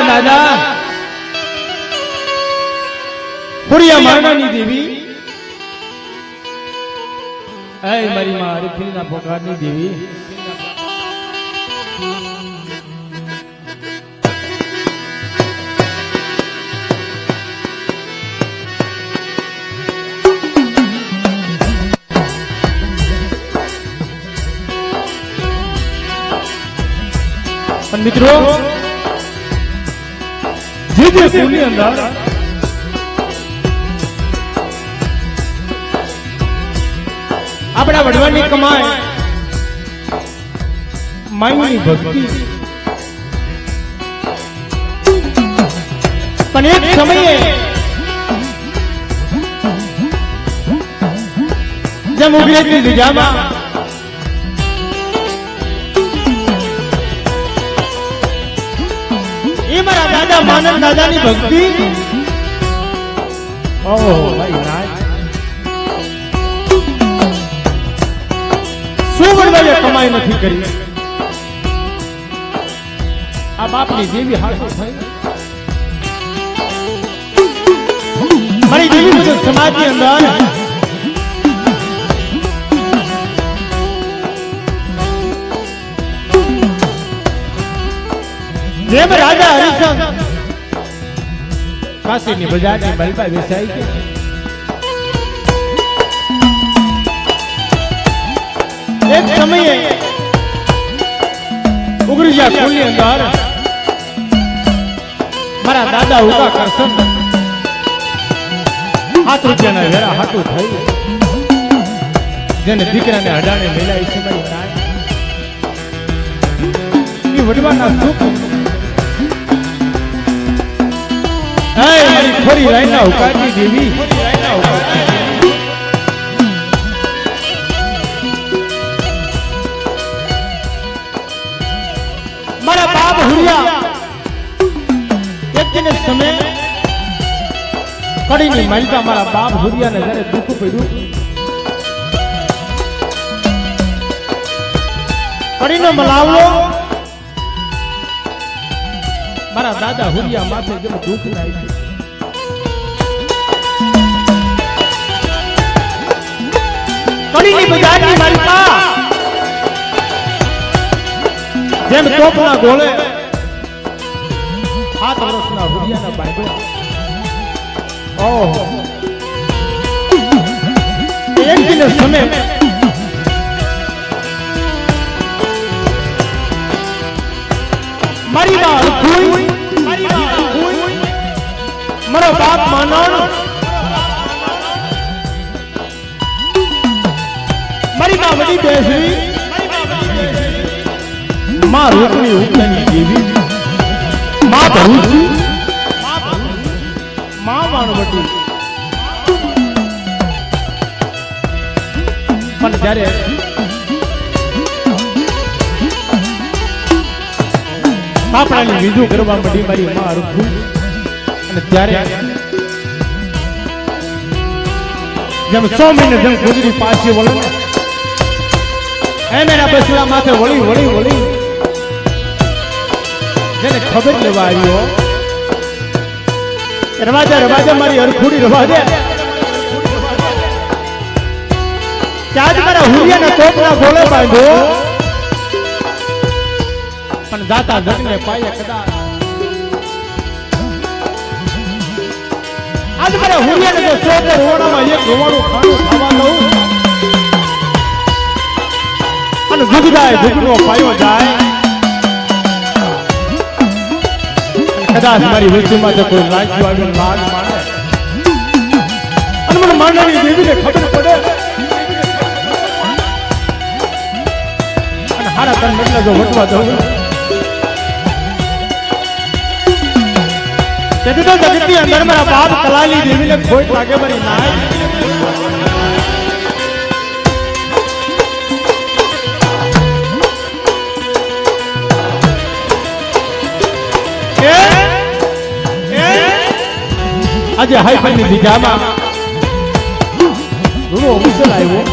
दादा पुरिया मारनानी देवी ऐ मारी मां हरिफिलना पोकारनी देवी मित्रों जे कुलनी अंदर अपना वडवानी कमाए माई भक्ति पण एक समय जब उगले की दिजामा मारा दादा मानन दादा नी भक्ति ओह भाई राज सुवरवाए कमाई नहीं करी आ बापनी देवी हाथों થઈ મારી દેવી મુજબ સમાજ ની અંદર જેમ રાજા હરિચંદ કાશીની બજારની મલબા વેચાઈ ગઈ એક સમયે ઉગરીજા કુલની અંદર મારા દાદા ઉગા કરશન 7 રૂપિયાના વેરા હાટું થઈ જેને દીકરાને હડાણે મેલાઈ સમય ના એ વડવાના સુખ મારી ખોરી રાયના ઉકાળની દેવી મારા બાપ હુરિયા એક દિન સમય કડીની માલિકા મારા બાપ હુરિયાને જ્યારે દુઃખ પડ્યું કડીનો મલાવલો મારા દાદા હુરિયા માથે જેમ દુઃખ નાખ્યું કડીની બજારની માલિકા જેમ તોપના ગોળે 7 વર્ષના હુરિયાના બાંધ્યા ઓહ એક દિન સમય મારી માં કોઈ મારો બાપ માનણ મારી માં વડી બેસી માં રૂપની ઉપરની દેવી માં ભરૂચી માં માનવટી પણ જ્યારે પાપડાની વિધુ કરવા માંડી મારી માં રૂપું અને ત્યારે જેમ 100 મહિને જેમ ગુજરી પાછી વળે એમ એના બસલા માથે વળી વળી વળી જેને ખબર લેવા આવ્યો રવાજા રવાજા મારી અરખુડી રવાજે ત્યાં જ મારા હુરિયાના તોપના ગોળે બાંધ્યો પણ દાતા જગને પાયે કદાચ આજ મારા હુરિયાને જો 100 રોવાણામાં એક રોવાણું ખાણું ખાવા દઉં અને ગુગરાય ગુગરો પાયો જાય કદાચ મારી વચ્ચેમાં જો કોઈ લાગ્યું આવ્યું લાગ માને અને મને માંડવાની દેવીને ખબર પડે અને હારા તન એટલે જો વટવા દઉં તેથી તો જગતની અંદર મારા બાપ કલાલી દેવીને ખોટ લાગે મારી નાય આજે હાઈફાઈની દિજામાં ઘણો અવસર આવ્યો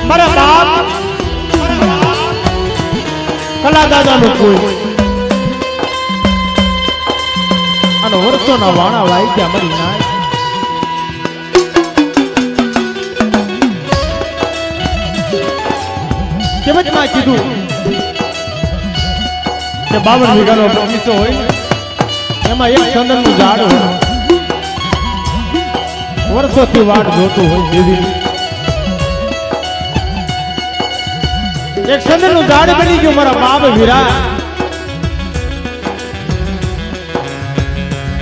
મારા બાપ કલા દાદાનું કોઈ અને વર્ષોના વાણા વાઈ ગયા મરી નાય કેમતમાં કીધું કે 52 વીઘાનો બગીચો હોય એમાં એક ચંદનનું ઝાડ હોય વર્ષોથી વાટ જોતું હોય દેવી એક ચંદનનું ઝાડ બની ગયું મારા બાપ વીરા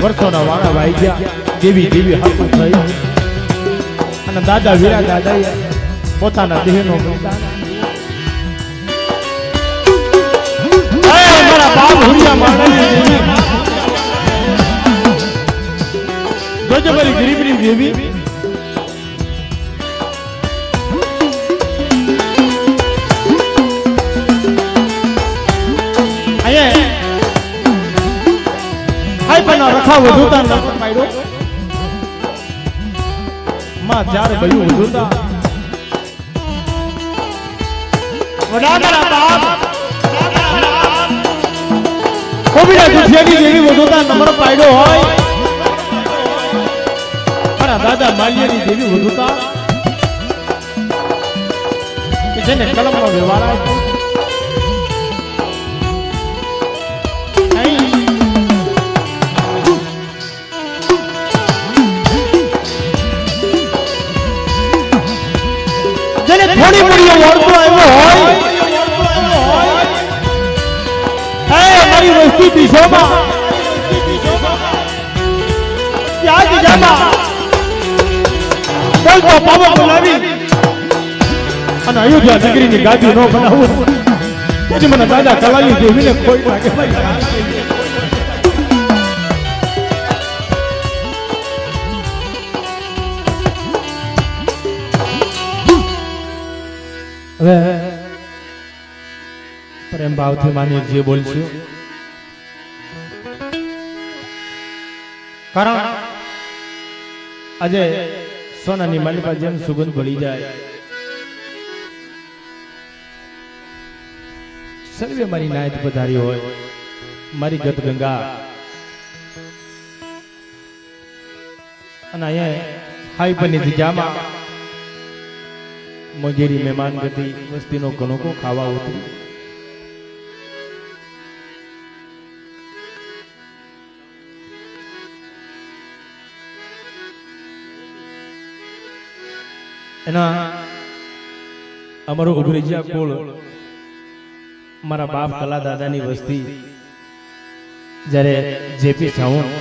વર્ષોના વાળા વાઈ ગયા દેવી દેવી હાથું થઈ અને દાદા વીરા દાદાએ પોતાના દેહનો મારા બાપ હુરિયા માંડવી દેવી જોજો મારી ગરીબની દેવી રખા વધુતા ન પાડ્યો માં જ્યારે ભયું વધુતા વડાના બાપ કોબીના દુખિયાની જેવી વધુતા નંબર પાડ્યો હોય મારા દાદા માલિયાની જેવી વધુતા કે જેને કલમનો વ્યવહાર આપ્યો થોડી મોડી વળતો આવ્યો હોય હે મારી વસ્તી દિશોમાં ત્યાં જ જામાં બોલતો પાવો બોલાવી અને અયોધ્યા નગરીની ગાદી ન બનાવું પછી મને દાદા કલાલી દેવીને કોઈ લાગે હવે પ્રેમ ભાવથી માની જે બોલશું કારણ આજે સોનાની માલિકા જેમ સુગંધ ભળી જાય સર્વે મારી નાયત પધારી હોય મારી ગત ગંગા અને અહીંયા હાઈ બની જગ્યામાં મોગેરી મહેમાન ગતિ વસ્તીનો કનોકો ખાવા ઉતરી એના અમારું ઉઘરેજિયા કુળ મારા બાપ કલા દાદાની વસ્તી જ્યારે જેપી છાઉણ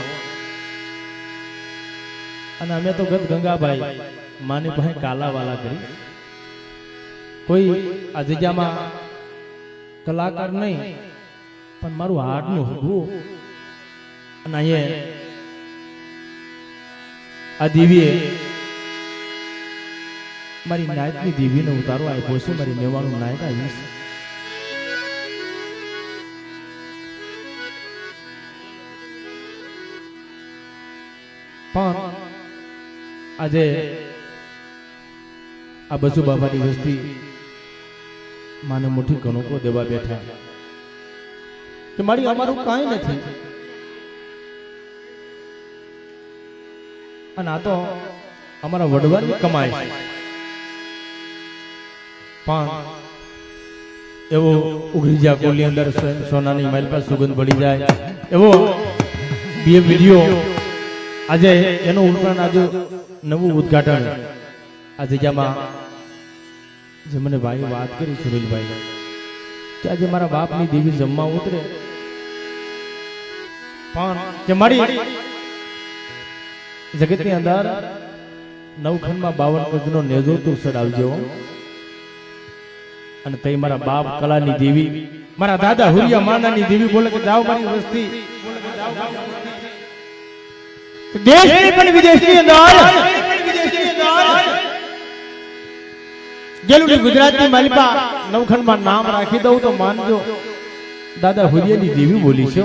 અને અમે તો ગત ગંગાભાઈ માની પાસે કાલાવાલા કરી કોઈ આ જગ્યામાં કલાકાર નહીં પણ મારું હાડનું હગવું અને અહીંયા આ દેવીએ મારી નાયકની દેવીને ઉતારો આપ્યો છે મારી મેવાનું નાયક આવી છે પણ આજે આ બસુ બાબાની વસ્તી માને મોટી કનોકો દેવા બેઠા કે મારી અમારું કાંઈ નથી અને આ તો અમારા વડવાની કમાઈ છે પણ એવો ઉઘરીજા કોલની અંદર સોનાની માઇલ પર સુગંધ ભળી જાય એવો બે વિડીયો આજે એનું ઉલટાન આજે નવું ઉદ્ઘાટન આ જગ્યામાં જે મને ભાઈ વાત કરી સુરેલભાઈ કે આજે મારા બાપની દેવી જમવા ઉતરે પણ કે મારી જગતની અંદર નવખંડમાં 52 ગજનો નેજો તું ચડાવજો અને તઈ મારા બાપ કલાની દેવી મારા દાદા હુરિયા માનાની દેવી બોલે કે જાઓ મારી વસ્તી દેશની પણ વિદેશની અંદર ગેલુડી ગુજરાતની માલિકા નવખંડમાં નામ રાખી દઉં તો માનજો દાદા હુરિયાની દેવી બોલી છે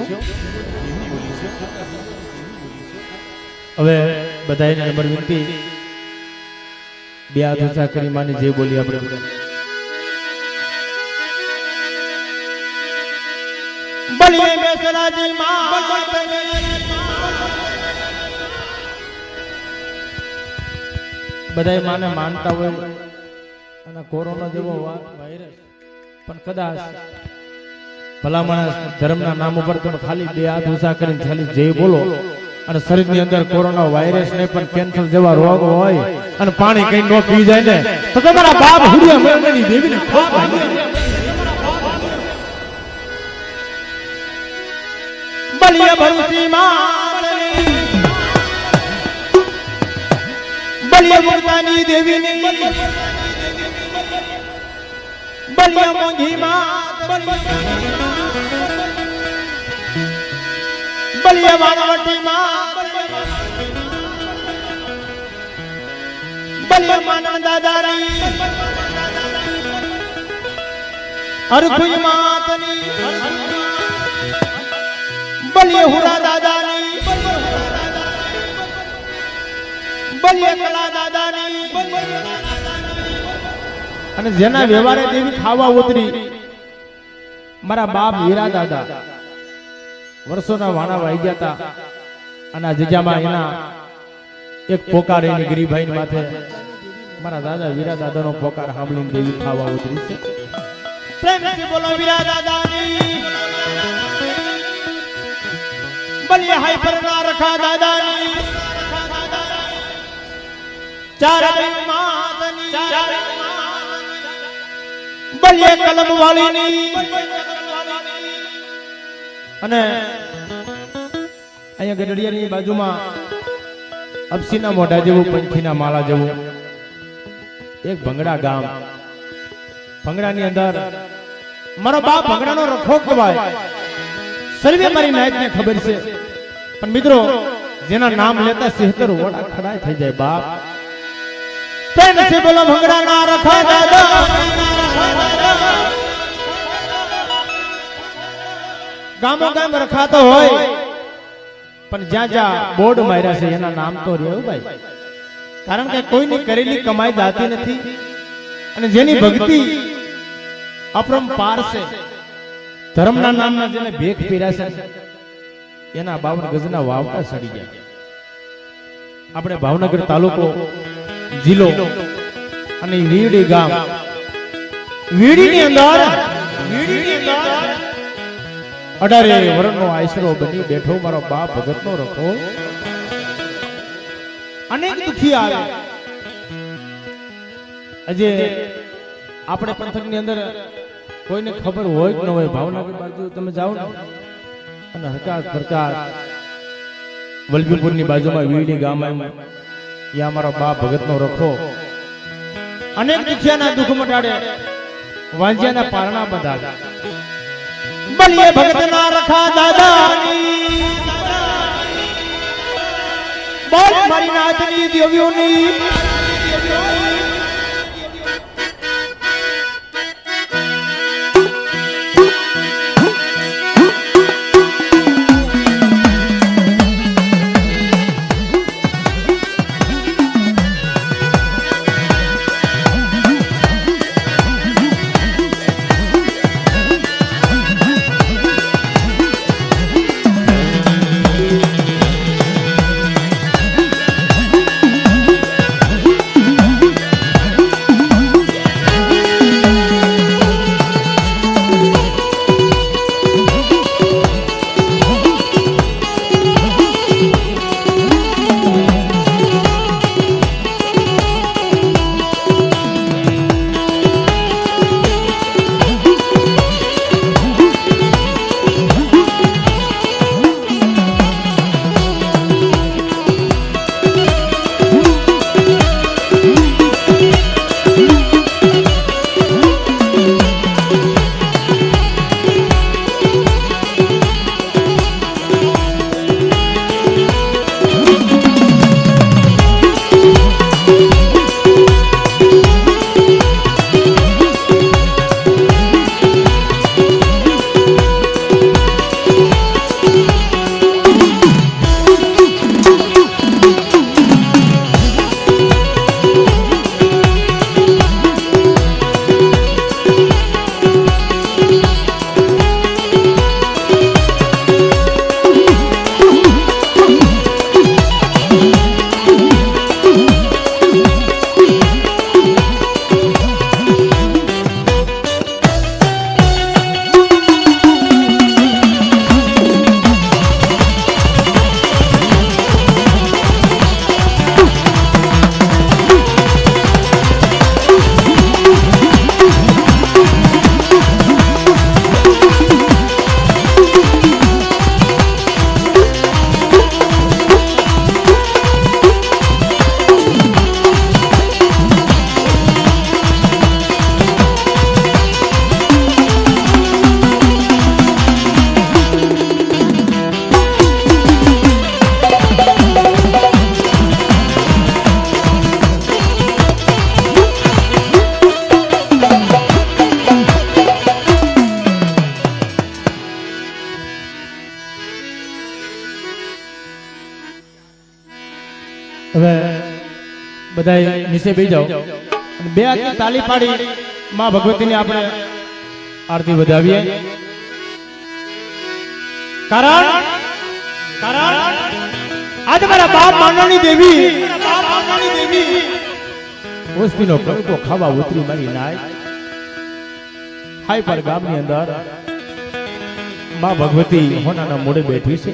હવે બધાને નંબર વિનંતી બે હાથ ઊંચા કરી માની જે બોલી આપણે બલિએ બેસરાજી માં બધાય માને માનતા હોય અને કોરોના જેવો વાયરસ પણ કદાચ ભલા માણસ ધર્મના નામ ઉપર તમે ખાલી બે હાથ ઊંચા કરીને ખાલી જય બોલો અને શરીરની અંદર કોરોના વાયરસ ને પણ કેન્સર જેવા રોગ હોય અને પાણી કઈ ન પી જાય ને તો તમારા બાપ હુડિયા મેળવણી દેવીને ખોટ લાગી બલિયા ભરુસી માતની બલિયા મુક્તાની દેવીની બલિયા મોંઘી માત બલિયા વાણવટી માત બલિયા માનણ દાદાની અરખુઈ માતની બલિયા હુરા દાદાની બલિયા કલા દાદાની અને જેના વ્યવહારે દેવી ખાવા ઉતરી મારા બાપ હીરા દાદા વર્ષોના વાણા વાઈ ગયા હતા અને આ જગ્યામાં એના એક પોકાર એની ગરીભાઈ માથે મારા દાદા વીરા દાદાનો પોકાર સાંભળીને દેવી ખાવા ઉતરી છે પ્રેમથી બોલો વીરા દાદાની બલિયા હાઈ પર ના રખા દાદાની ચાર માતની બલિયા કલમ વાળીની અને અહીંયા ગઢડિયાની બાજુમાં અપસીના મોઢા જેવું પંખીના માળા જેવું એક ભંગડા ગામ ભંગડાની અંદર મારો બાપ ભંગડાનો રખો કહેવાય સર્વે મારી નાયકને ખબર છે પણ મિત્રો જેના નામ લેતા 76 ઓડા ખડાય થઈ જાય બાપ પ્રેમ સે બોલો ભંગડાના રખા દાદા ગામો ગામ રખાતો હોય પણ જ્યાં જ્યાં બોર્ડ માર્યા છે એના નામ તો રહ્યું ભાઈ કારણ કે કોઈની કરેલી કમાઈ જાતી નથી અને જેની ભક્તિ અપરંપાર છે ધર્મના નામના જેને ભેખ પીર્યા છે એના 52 ગજના વાવટા સડી ગયા આપણે ભાવનગર તાલુકો જિલ્લો અને વીડી ગામ વીડીની અંદર 18 વર્ષનો આશરો બની બેઠો મારો બાપ ભગતનો રખો અનેક દુખી આવે આજે આપણે પંથકની અંદર કોઈને ખબર હોય કે ન હોય ભાવનગર બાજુ તમે જાઓ ને અને હરકાત ફરકાત વલભીપુરની બાજુમાં વીડી ગામ ત્યાં મારો બાપ ભગતનો રખો અનેક દુખિયાના દુઃખ મટાડે વાંજિયાના પારણા બધા બલિયે ભગતના રખા દાદાની બોલ મારી નાથની દેવીઓની હવે બધાય નીચે બેસી જાઓ અને બે હાથની તાલી પાડી માં ભગવતીની આપણે આરતી વધાવીએ કારણ आज मारा बाप माननी देवी वस्तीनो कणको खावा उतरी मारी नाय हाय पर गामनी अंदर मां भगवती होनाना मोड़े बैठी छे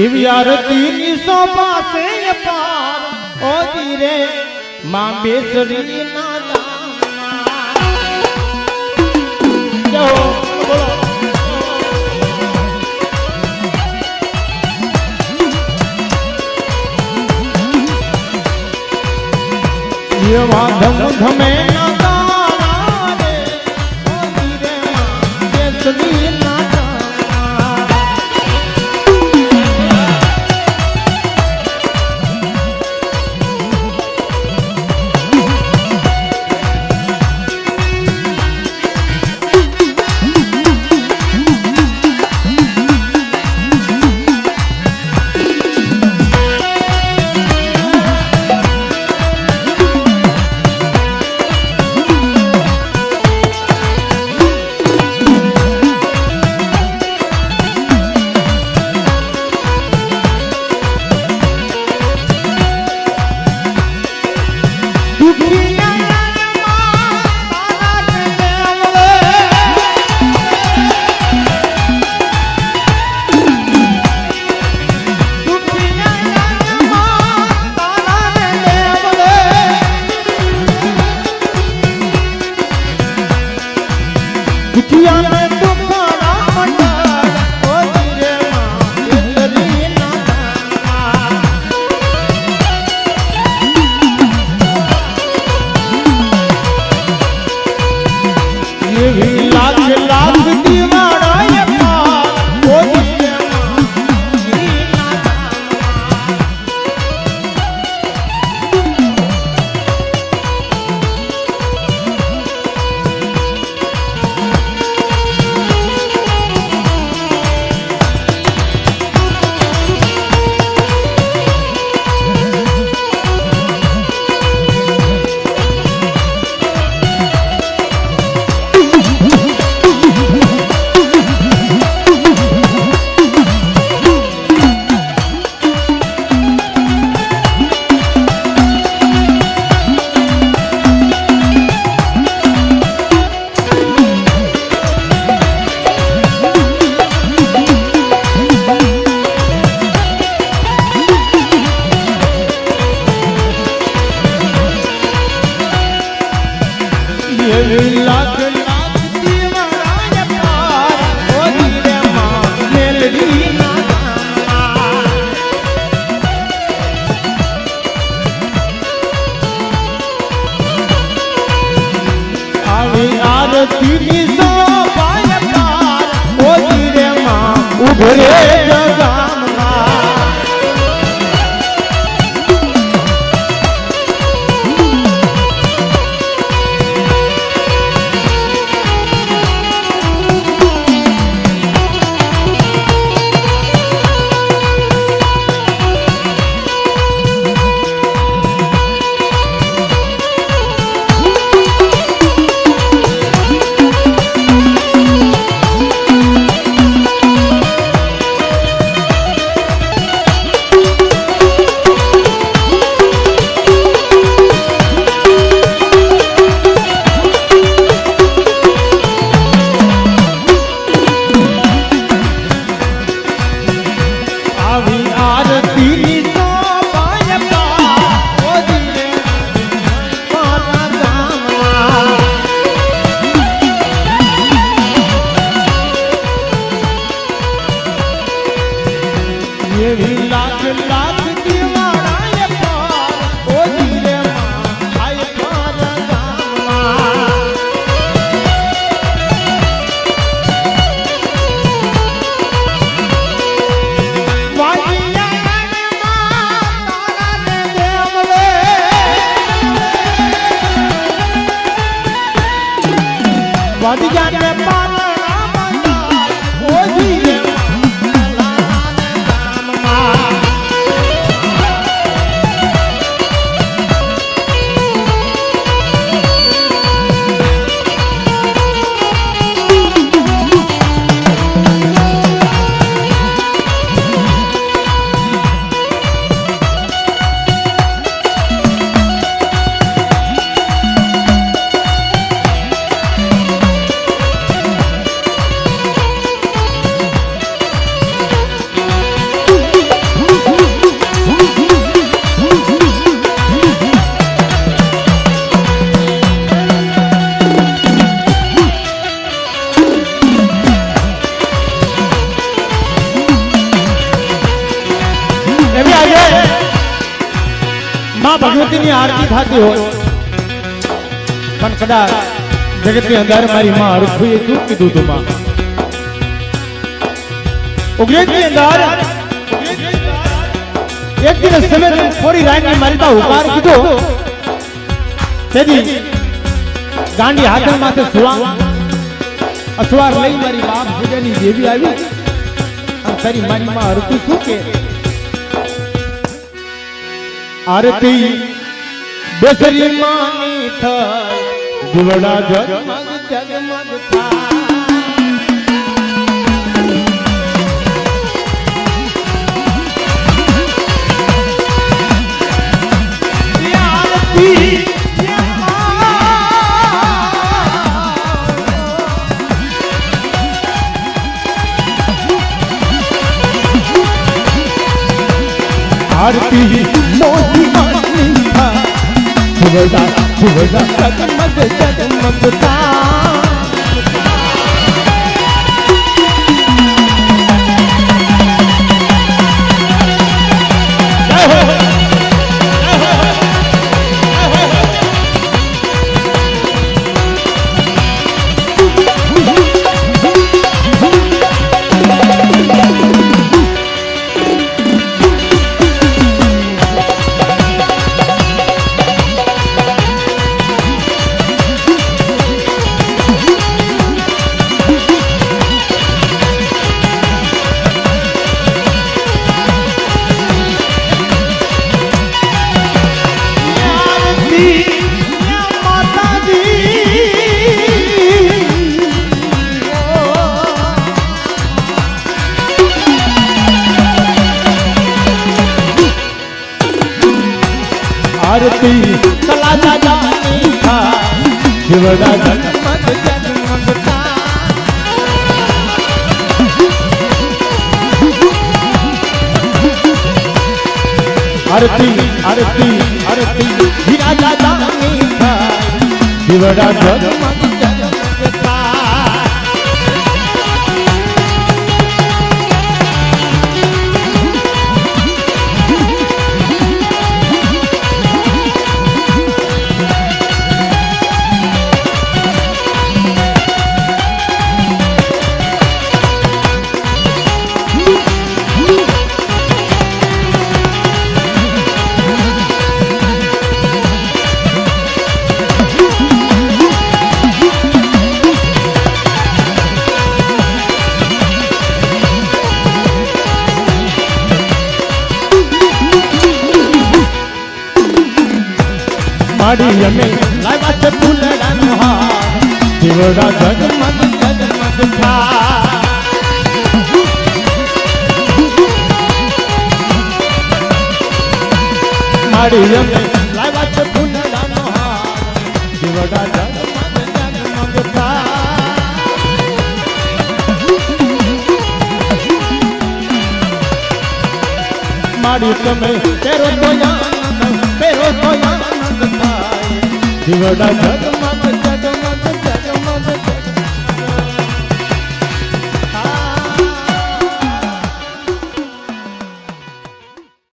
एवी आरती निसो पासे पार ओ जीरे मां बेसरी ना ये धम धमे ना रे ओ जीरे मां बेसरी ना એવી આજે માં ભગવતીની આરતી થતી હોય પણ કદાચ જગતની અંદર મારી માં હરખુએ શું કીધું તું માં ઉગ્રેજની અંદર એક દિવસ સમય થોડી રાતની મારી પાસે ઉપાર કીધો તેથી ગાંડી હાથે માથે અસવાર લઈ મારી બાપ પૂજાની દેવી આવી અને તારી મારી માં હરખું શું કે આરતી બેસરી માની થાય દીવડા જગમગ જગમગ आरती मोती मानी था दिवड़ा दिवड़ा जगमग जगमग था आरती कला जानी था दिवड़ा जगमग जगमग था आरती आरती आरती हीरा जानी था दिवड़ा जगमग जगमग था माड़ी में लावा से फूलड़ा नहार दिवड़ा जगमग जगमग था माड़ी में लावा से फूलड़ा नहार दिवड़ा जगमग जगमग था माड़ी में तेरो तो आनंद दिवड़ा जग